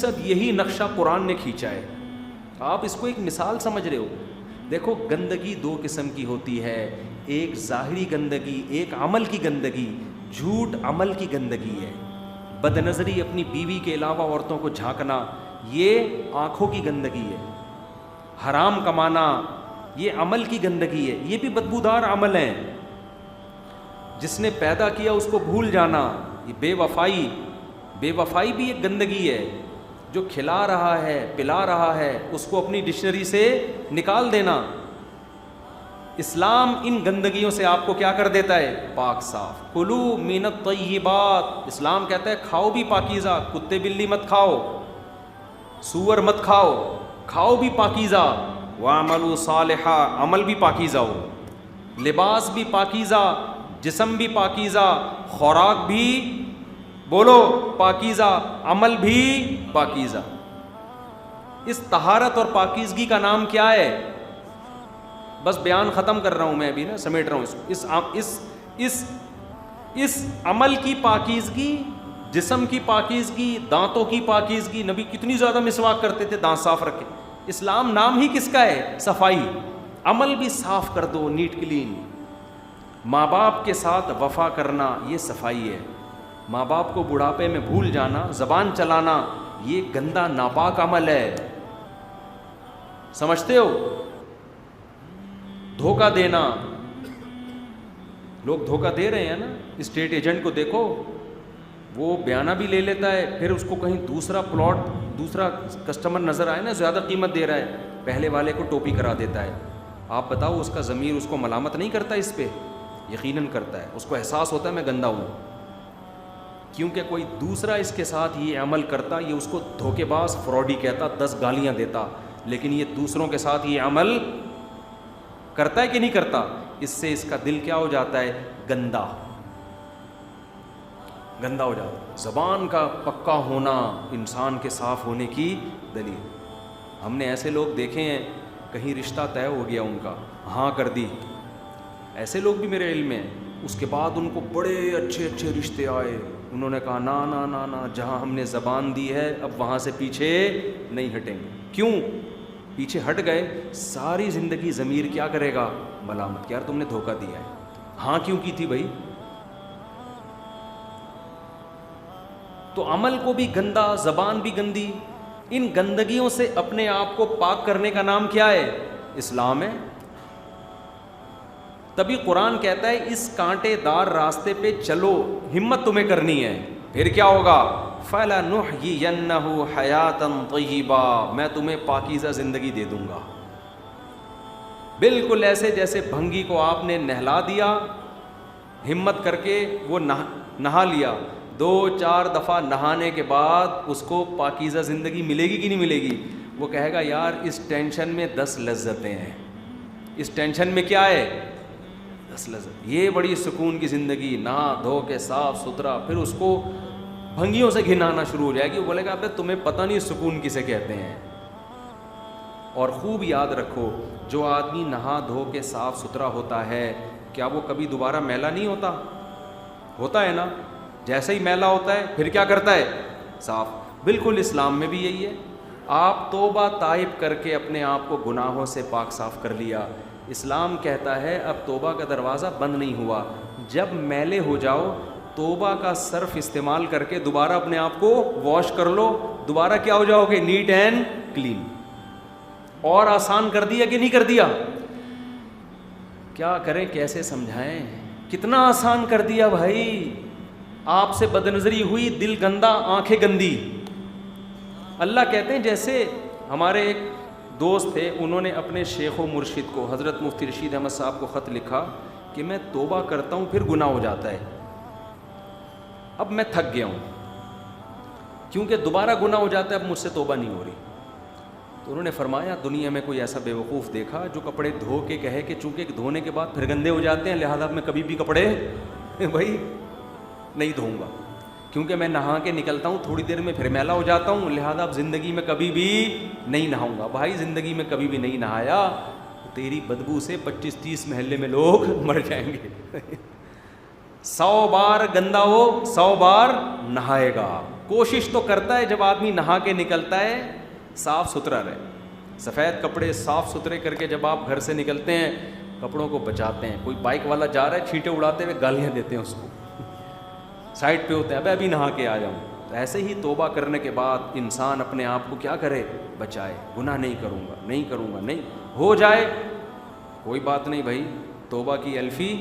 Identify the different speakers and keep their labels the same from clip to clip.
Speaker 1: 100% یہی نقشہ قرآن نے کھینچا ہے. آپ اس کو ایک مثال سمجھ رہے ہو. دیکھو گندگی دو قسم کی ہوتی ہے, ایک ظاہری گندگی, ایک عمل کی گندگی. جھوٹ عمل کی گندگی ہے, بد نظری اپنی بیوی کے علاوہ عورتوں کو جھانکنا یہ آنکھوں کی گندگی ہے. حرام کمانا یہ عمل کی گندگی ہے, یہ بھی بدبودار عمل ہے. جس نے پیدا کیا اس کو بھول جانا, یہ بے وفائی بھی ایک گندگی ہے. جو کھلا رہا ہے پلا رہا ہے اس کو اپنی ڈکشنری سے نکال دینا. اسلام ان گندگیوں سے آپ کو کیا کر دیتا ہے؟ پاک صاف. کلو من الطیبات, اسلام کہتا ہے کھاؤ بھی پاکیزہ, کتے بلی مت کھاؤ, سور مت کھاؤ, کھاؤ بھی پاکیزہ. وَاعْمَلُوا صَالِحًا, عمل بھی پاکیزہ ہو, لباس بھی پاکیزہ, جسم بھی پاکیزہ, خوراک بھی بولو پاکیزہ, عمل بھی پاکیزہ. اس طہارت اور پاکیزگی کا نام کیا ہے؟ بس بیان ختم کر رہا ہوں میں ابھی نا, سمیٹ رہا ہوں. اس عمل کی پاکیزگی, جسم کی پاکیزگی, دانتوں کی پاکیزگی. نبی کتنی زیادہ مسواک کرتے تھے دانت صاف رکھے. اسلام نام ہی کس کا ہے؟ صفائی. عمل بھی صاف کر دو, نیٹ کلین. ماں باپ کے ساتھ وفا کرنا یہ صفائی ہے. ماں باپ کو بڑھاپے میں بھول جانا, زبان چلانا, یہ گندا ناپاک عمل ہے. سمجھتے ہو؟ دھوکہ دینا, لوگ دھوکہ دے رہے ہیں نا. اسٹیٹ ایجنٹ کو دیکھو, وہ بیانہ بھی لے لیتا ہے, پھر اس کو کہیں دوسرا پلاٹ, دوسرا کسٹمر نظر آئے نا زیادہ قیمت دے رہا ہے, پہلے والے کو ٹوپی کرا دیتا ہے. آپ بتاؤ اس کا ضمیر اس کو ملامت نہیں کرتا اس پہ؟ یقیناً کرتا ہے. اس کو احساس ہوتا ہے میں گندا ہوں, کیونکہ کوئی دوسرا اس کے ساتھ یہ عمل کرتا, یہ اس کو دھوکے باز فراڈی کہتا, 10 گالیاں دیتا, لیکن یہ دوسروں کے ساتھ یہ عمل کرتا ہے کہ نہیں کرتا؟ اس سے اس کا دل کیا ہو جاتا ہے؟ گندا ہو جاتا ہے. زبان کا پکا ہونا انسان کے صاف ہونے کی دلیل. ہم نے ایسے لوگ دیکھے ہیں کہیں رشتہ طے ہو گیا ان کا, ہاں کر دی, ایسے لوگ بھی میرے علم میں ہیں. اس کے بعد ان کو بڑے اچھے رشتے آئے, انہوں نے کہا نا نا نا نا, جہاں ہم نے زبان دی ہے اب وہاں سے پیچھے نہیں ہٹیں گے. کیوں پیچھے ہٹ گئے؟ ساری زندگی ضمیر کیا کرے گا؟ ملامت, یار تم نے دھوکہ دیا ہے. ہاں کیوں کی تھی بھائی؟ تو عمل کو بھی گندا, زبان بھی گندی. ان گندگیوں سے اپنے آپ کو پاک کرنے کا نام کیا ہے؟ اسلام ہے. تبھی قرآن کہتا ہے اس کانٹے دار راستے پہ چلو, ہمت تمہیں کرنی ہے. پھر کیا ہوگا؟ فَلَنُحْيِيَنَّهُ حَيَاةً طَيِّبَةً, میں تمہیں پاکیزہ زندگی دے دوں گا. بالکل ایسے جیسے بھنگی کو آپ نے نہلا دیا, ہمت کر کے وہ نہا لیا, 2-4 دفعہ نہانے کے بعد اس کو پاکیزہ زندگی ملے گی کہ نہیں ملے گی؟ وہ کہے گا یار اس ٹینشن میں 10 لذتیں ہیں, اس ٹینشن میں کیا ہے؟ 10 لذت. یہ بڑی سکون کی زندگی, نہا دھو کے صاف ستھرا. پھر اس کو بھنگیوں سے گھنانا شروع ہو جائے گی. وہ بولے گا ابے تمہیں پتہ نہیں سکون کسے کہتے ہیں. اور خوب یاد رکھو, جو آدمی نہا دھو کے صاف ستھرا ہوتا ہے کیا وہ کبھی دوبارہ میلا نہیں ہوتا؟ ہوتا ہے نا. جیسے ہی میلا ہوتا ہے پھر کیا کرتا ہے؟ صاف. بالکل اسلام میں بھی یہی ہے. آپ توبہ تائب کر کے اپنے آپ کو گناہوں سے پاک صاف کر لیا. اسلام کہتا ہے اب توبہ کا دروازہ بند نہیں ہوا. جب میلے ہو جاؤ توبہ کا صرف استعمال کر کے دوبارہ اپنے آپ کو واش کر لو, دوبارہ کیا ہو جاؤ گے؟ Neat and clean. اور آسان کر دیا کہ نہیں کر دیا؟ کیا کریں, کیسے سمجھائیں؟ کتنا آسان کر دیا بھائی. آپ سے بدنظری ہوئی, دل گندا, آنکھیں گندی. اللہ کہتے ہیں جیسے ہمارے ایک دوست تھے, انہوں نے اپنے شیخ و مرشد کو حضرت مفتی رشید احمد صاحب کو خط لکھا کہ میں توبہ کرتا ہوں پھر گناہ ہو جاتا ہے, اب میں تھک گیا ہوں کیونکہ دوبارہ گناہ ہو جاتا ہے, اب مجھ سے توبہ نہیں ہو رہی. تو انہوں نے فرمایا دنیا میں کوئی ایسا بیوقوف دیکھا جو کپڑے دھو کے کہے کہ چونکہ دھونے کے بعد پھر گندے ہو جاتے ہیں لہذا میں کبھی بھی کپڑے بھائی نہیں دھوؤں گا, کیونکہ میں نہا کے نکلتا ہوں تھوڑی دیر میں پھر میلا ہو جاتا ہوں, لہذا اب زندگی میں کبھی بھی نہیں نہاؤں گا. بھائی زندگی میں کبھی بھی نہیں نہایا, تیری بدبو سے 25-30 محلے میں لوگ مر جائیں گے. 100 بار گندا ہو 100 بار نہائے گا. کوشش تو کرتا ہے جب آدمی نہا کے نکلتا ہے صاف ستھرا رہے, سفید کپڑے صاف ستھرے کر کے جب آپ گھر سے نکلتے ہیں کپڑوں کو بچاتے ہیں. کوئی بائک والا جا رہا ہے چھینٹے اڑاتے ہوئے گالیاں دیتے ہیں اس کو, سائڈ پہ ہوتے ہیں, ابھی نہا کے آ جاؤں. ایسے ہی توبہ کرنے کے بعد انسان اپنے آپ کو کیا کرے, بچائے. گناہ نہیں کروں گا, نہیں ہو جائے کوئی بات نہیں بھائی. توبہ کی الفی,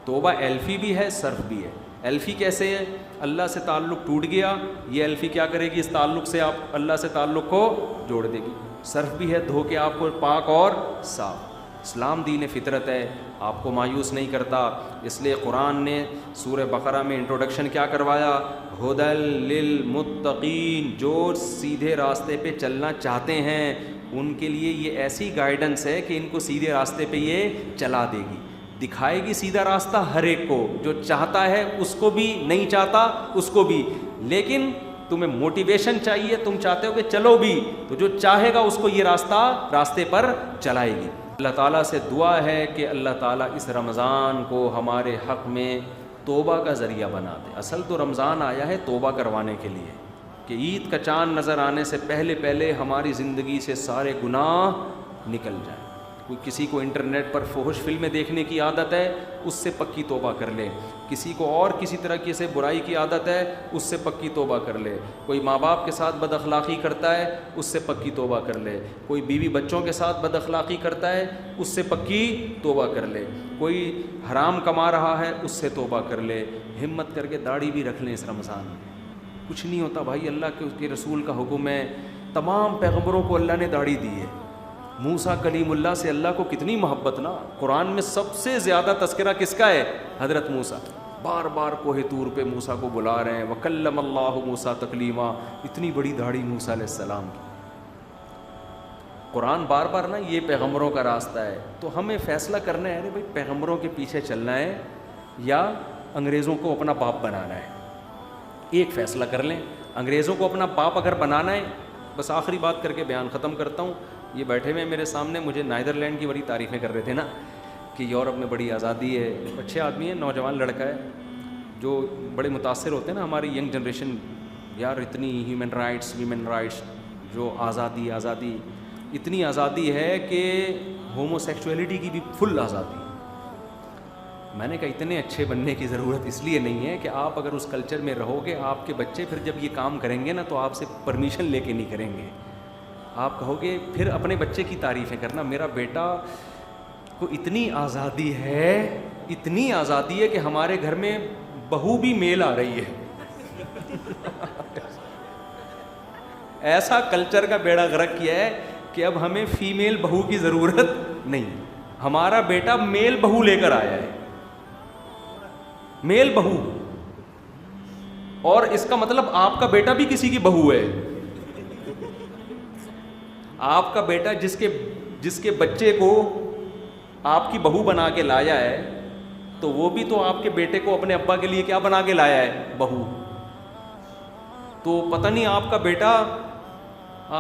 Speaker 1: توبہ الفی بھی ہے صرف بھی ہے. الفی کیسے ہے؟ اللہ سے تعلق ٹوٹ گیا, یہ الفی کیا کرے گی, اس تعلق سے آپ اللہ سے تعلق کو جوڑ دے گی. صرف بھی ہے دھو کے آپ کو پاک اور صاف. اسلام دین فطرت ہے, آپ کو مایوس نہیں کرتا. اس لیے قرآن نے سورہ بقرہ میں انٹروڈکشن کیا کروایا, ہدی للمتقین, جو سیدھے راستے پہ چلنا چاہتے ہیں ان کے لیے یہ ایسی گائیڈنس ہے کہ ان کو سیدھے راستے پہ یہ چلا دے گی, دکھائے گی سیدھا راستہ ہر ایک کو, جو چاہتا ہے اس کو بھی, نہیں چاہتا اس کو بھی. لیکن تمہیں موٹیویشن چاہیے, تم چاہتے ہو کہ چلو بھی, تو جو چاہے گا اس کو یہ راستے پر چلائے گی. اللہ تعالیٰ سے دعا ہے کہ اللہ تعالیٰ اس رمضان کو ہمارے حق میں توبہ کا ذریعہ بنا دے. اصل تو رمضان آیا ہے توبہ کروانے کے لیے, کہ عید کا چاند نظر آنے سے پہلے ہماری زندگی سے سارے گناہ نکل جائیں. کوئی کسی کو انٹرنیٹ پر فحش فلمیں دیکھنے کی عادت ہے, اس سے پکی توبہ کر لے. کسی کو اور کسی طرح کی سے برائی کی عادت ہے, اس سے پکی توبہ کر لے. کوئی ماں باپ کے ساتھ بد اخلاقی کرتا ہے, اس سے پکی توبہ کر لے. کوئی بیوی بچوں کے ساتھ بد اخلاقی کرتا ہے, اس سے پکی توبہ کر لے. کوئی حرام کما رہا ہے, اس سے توبہ کر لے. ہمت کر کے داڑھی بھی رکھ لیں اس رمضان میں, کچھ نہیں ہوتا بھائی. اللہ کے اس کے رسول کا حکم ہے, تمام پیغمبروں کو اللہ نے داڑھی دی ہے. موسیٰ کلیم اللہ سے اللہ کو کتنی محبت نا. قرآن میں سب سے زیادہ تذکرہ کس کا ہے؟ حضرت موسیٰ. بار بار کوہ طور پہ موسیٰ کو بلا رہے ہیں, وَكَلَّمَ اللَّهُ مُوسَىٰ تَكْلِيمًا. اتنی بڑی داڑھی موسیٰ علیہ السلام کی. قرآن بار بار نا یہ پیغمبروں کا راستہ ہے, تو ہمیں فیصلہ کرنا ہے, ارے بھائی پیغمبروں کے پیچھے چلنا ہے یا انگریزوں کو اپنا باپ بنانا ہے. ایک فیصلہ کر لیں. انگریزوں کو اپنا باپ اگر بنانا ہے, بس آخری بات کر کے بیان ختم کرتا ہوں. یہ بیٹھے ہوئے میرے سامنے مجھے نیدرلینڈ کی بڑی تعریفیں کر رہے تھے نا, کہ یورپ میں بڑی آزادی ہے. اچھے آدمی ہیں, نوجوان لڑکا ہے, جو بڑے متاثر ہوتے ہیں نا ہماری ینگ جنریشن, یار اتنی ہیومن رائٹس, ویمن رائٹس, جو آزادی, اتنی آزادی ہے کہ ہومو سیکچولیٹی کی بھی فل آزادی. میں نے کہا اتنے اچھے بننے کی ضرورت اس لیے نہیں ہے کہ آپ اگر اس کلچر میں رہو گے, آپ کے بچے پھر جب یہ کام کریں گے نا تو آپ سے پرمیشن لے کے نہیں کریں گے. آپ کہو گے پھر اپنے بچے کی تعریفیں کرنا, میرا بیٹا کو اتنی آزادی ہے کہ ہمارے گھر میں بہو بھی میل آ رہی ہے. ایسا کلچر کا بیڑا غرق کیا ہے کہ اب ہمیں فیمیل بہو کی ضرورت نہیں. ہمارا بیٹا میل بہو لے کر آیا ہے, میل بہو. اور اس کا مطلب آپ کا بیٹا بھی کسی کی بہو ہے. آپ کا بیٹا جس کے بچے کو آپ کی بہو بنا کے لایا ہے, تو وہ بھی تو آپ کے بیٹے کو اپنے ابا کے لیے کیا بنا کے لایا ہے؟ بہو. تو پتہ نہیں آپ کا بیٹا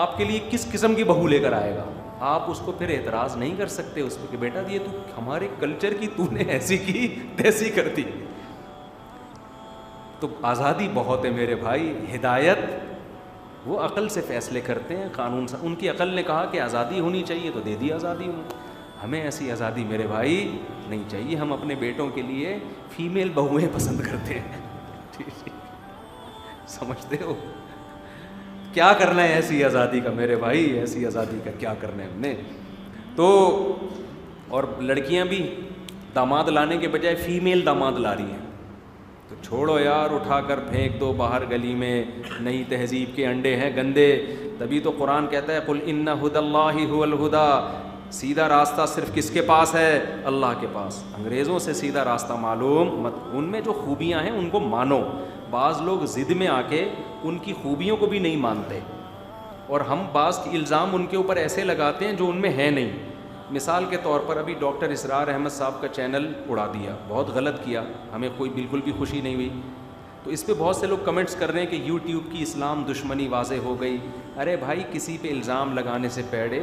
Speaker 1: آپ کے لیے کس قسم کی بہو لے کر آئے گا. آپ اس کو پھر اعتراض نہیں کر سکتے اس پہ کہ بیٹا یہ تو ہمارے کلچر کی تو نے ایسی کی تیسی کرتی. تو آزادی بہت ہے میرے بھائی. ہدایت وہ عقل سے فیصلے کرتے ہیں, قانون سے. ان کی عقل نے کہا کہ آزادی ہونی چاہیے تو دے دی آزادی انہیں. ہمیں ایسی آزادی میرے بھائی نہیں چاہیے. ہم اپنے بیٹوں کے لیے فیمیل بہویں پسند کرتے ہیں. سمجھتے ہو کیا کرنا ہے ایسی آزادی کا میرے بھائی؟ ایسی آزادی کا کیا کرنا ہے ہم نے تو. اور لڑکیاں بھی داماد لانے کے بجائے فیمیل داماد لا رہی ہیں. تو چھوڑو یار, اٹھا کر پھینک دو باہر گلی میں. نئی تہذیب کے انڈے ہیں گندے. تبھی تو قرآن کہتا ہے قل ان ھدی اللہ ھو الھدی. سیدھا راستہ صرف کس کے پاس ہے؟ اللہ کے پاس. انگریزوں سے سیدھا راستہ معلوم مت. ان میں جو خوبیاں ہیں ان کو مانو. بعض لوگ ضد میں آ کے ان کی خوبیوں کو بھی نہیں مانتے, اور ہم بعض الزام ان کے اوپر ایسے لگاتے ہیں جو ان میں ہے نہیں. مثال کے طور پر ابھی ڈاکٹر اسرار احمد صاحب کا چینل اڑا دیا, بہت غلط کیا, ہمیں کوئی بالکل بھی خوشی نہیں ہوئی. تو اس پہ بہت سے لوگ کمنٹس کر رہے ہیں کہ یوٹیوب کی اسلام دشمنی واضح ہو گئی. ارے بھائی کسی پہ الزام لگانے سے پہلے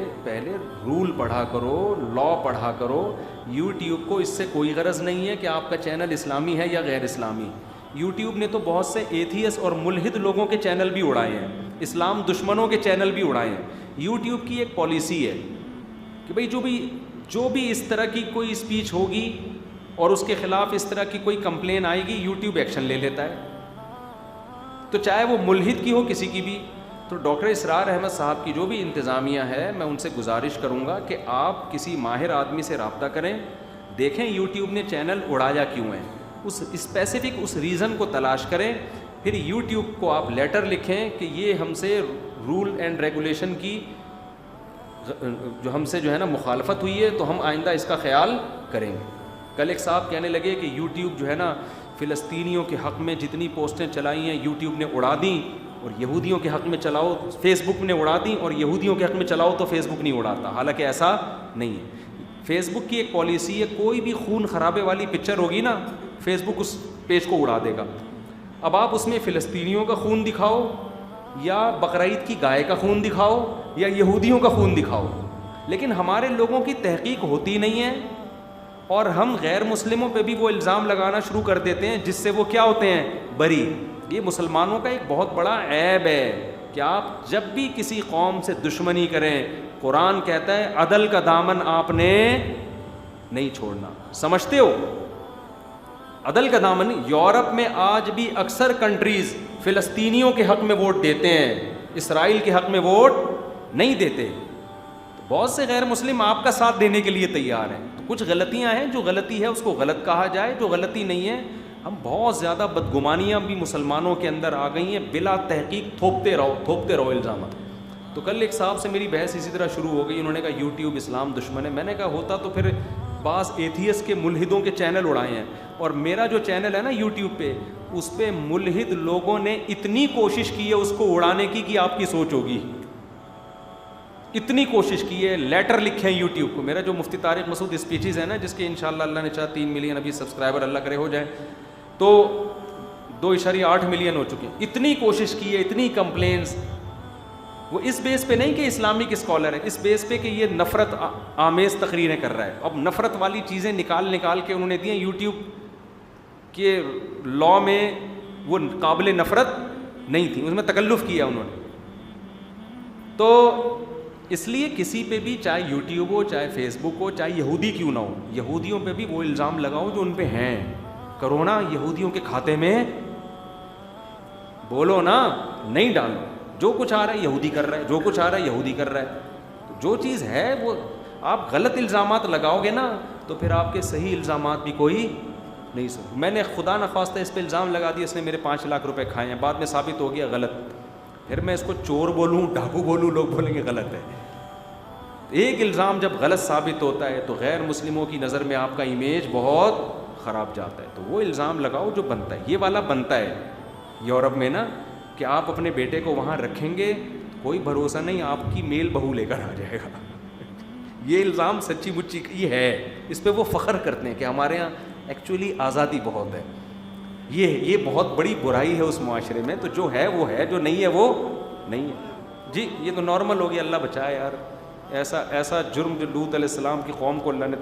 Speaker 1: رول پڑھا کرو, لا پڑھا کرو. یوٹیوب کو اس سے کوئی غرض نہیں ہے کہ آپ کا چینل اسلامی ہے یا غیر اسلامی. یوٹیوب نے تو بہت سے ایتھیس اور ملحد لوگوں کے چینل بھی اڑائے ہیں, اسلام دشمنوں کے چینل بھی اڑائے ہیں. یوٹیوب کی ایک پالیسی ہے کہ بھئی جو بھی اس طرح کی کوئی اسپیچ ہوگی اور اس کے خلاف اس طرح کی کوئی کمپلین آئے گی, یوٹیوب ایکشن لے لیتا ہے. تو چاہے وہ ملحد کی ہو کسی کی بھی. تو ڈاکٹر اسرار احمد صاحب کی جو بھی انتظامیہ ہے, میں ان سے گزارش کروں گا کہ آپ کسی ماہر آدمی سے رابطہ کریں, دیکھیں یوٹیوب نے چینل اڑایا کیوں ہے, اس اسپیسیفک اس ریزن کو تلاش کریں, پھر یوٹیوب کو آپ لیٹر لکھیں کہ یہ ہم سے رول اینڈ ریگولیشن کی جو ہم سے جو ہے نا مخالفت ہوئی ہے, تو ہم آئندہ اس کا خیال کریں گے. کل ایک صاحب کہنے لگے کہ یوٹیوب جو ہے نا فلسطینیوں کے حق میں جتنی پوسٹیں چلائی ہیں یوٹیوب نے اڑا دیں, اور یہودیوں کے حق میں چلاؤ فیس بک نے اڑا دیں, اور یہودیوں کے حق میں چلاؤ تو فیس بک نہیں اڑاتا. حالانکہ ایسا نہیں ہے. فیس بک کی ایک پالیسی ہے, کوئی بھی خون خرابے والی پکچر ہوگی نا, فیس بک اس پیج کو اڑا دے گا. اب آپ اس میں فلسطینیوں کا خون دکھاؤ, یا بقرعید کی گائے کا خون دکھاؤ, یا یہودیوں کا خون دکھاؤ, لیکن ہمارے لوگوں کی تحقیق ہوتی نہیں ہے, اور ہم غیر مسلموں پہ بھی وہ الزام لگانا شروع کر دیتے ہیں جس سے وہ کیا ہوتے ہیں, بری. یہ مسلمانوں کا ایک بہت بڑا عیب ہے کہ آپ جب بھی کسی قوم سے دشمنی کریں, قرآن کہتا ہے عدل کا دامن آپ نے نہیں چھوڑنا. سمجھتے ہو عدل کا دامن. یورپ میں آج بھی اکثر کنٹریز فلسطینیوں کے حق میں ووٹ دیتے ہیں, اسرائیل کے حق میں ووٹ نہیں دیتے. بہت سے غیر مسلم آپ کا ساتھ دینے کے لیے تیار ہیں. تو کچھ غلطیاں ہیں, جو غلطی ہے اس کو غلط کہا جائے, جو غلطی نہیں ہے. ہم بہت زیادہ بدگمانیاں بھی مسلمانوں کے اندر آ گئی ہیں, بلا تحقیق تھوپتے رہو الزامات. تو کل ایک صاحب سے میری بحث اسی طرح شروع ہو گئی, انہوں نے کہا یوٹیوب اسلام دشمن ہے. میں نے کہا ہوتا تو پھر بعض ایتھیس کے ملحدوں کے چینل اڑائے ہیں, اور میرا جو چینل ہے نا یوٹیوب پہ, اس پہ ملحد لوگوں نے اتنی کوشش کی ہے اس کو اڑانے کی کہ آپ کی سوچ ہوگی, اتنی کوشش کی ہے. لیٹر لکھے ہیں یوٹیوب کو. میرا جو مفتی طارق مسعود اسپیچز ہے نا, جس کے انشاءاللہ اللہ نے چاہا 3 ملین ابھی سبسکرائبر اللہ کرے ہو جائے, تو 2.8 ملین ہو چکے ہیں. اتنی کوشش کی ہے, اتنی کمپلینز. وہ اس بیس پہ نہیں کہ اسلامک اسکالر ہے, اس بیس پہ کہ یہ نفرت آمیز تقریریں کر رہا ہے. اب نفرت والی چیزیں نکال کے انہوں نے دی ہیں. یوٹیوب کے لا میں وہ قابل نفرت نہیں تھی, اس میں تکلف کیا انہوں نے. تو اس لیے کسی پہ بھی, چاہے یوٹیوب ہو, چاہے فیس بک ہو, چاہے یہودی کیوں نہ ہو, یہودیوں پہ بھی وہ الزام لگاؤ جو ان پہ ہیں. کرونا یہودیوں کے کھاتے میں بولو نا, نہیں ڈالو. جو کچھ آ رہا ہے یہودی کر رہا ہے, جو کچھ آ رہا ہے یہودی کر رہا ہے. جو چیز ہے وہ آپ غلط الزامات لگاؤ گے نا, تو پھر آپ کے صحیح الزامات بھی کوئی نہیں سن. میں نے خدا نخواستہ اس پہ الزام لگا دیا, اس نے میرے 5 لاکھ روپے کھائے ہیں, بعد میں ثابت ہو گیا غلط. پھر میں اس کو چور بولوں, ڈاکو بولوں, لوگ بولیں گے غلط ہے. ایک الزام جب غلط ثابت ہوتا ہے تو غیر مسلموں کی نظر میں آپ کا امیج بہت خراب جاتا ہے. تو وہ الزام لگاؤ جو بنتا ہے. یہ والا بنتا ہے یورپ میں نا, کہ آپ اپنے بیٹے کو وہاں رکھیں گے, کوئی بھروسہ نہیں آپ کی میل بہو لے کر آ جائے گا. یہ الزام سچی مچی یہ ہے, اس پہ وہ فخر کرتے ہیں کہ ہمارے یہاں ایکچولی آزادی بہت ہے. یہ بہت بڑی برائی ہے اس معاشرے میں. تو جو ہے وہ ہے, جو نہیں ہے وہ نہیں ہے. جی یہ تو نارمل ہو گیا, اللہ بچائے یار. ایسا جرم جو لوط علیہ السلام کی قوم کو اللہ نے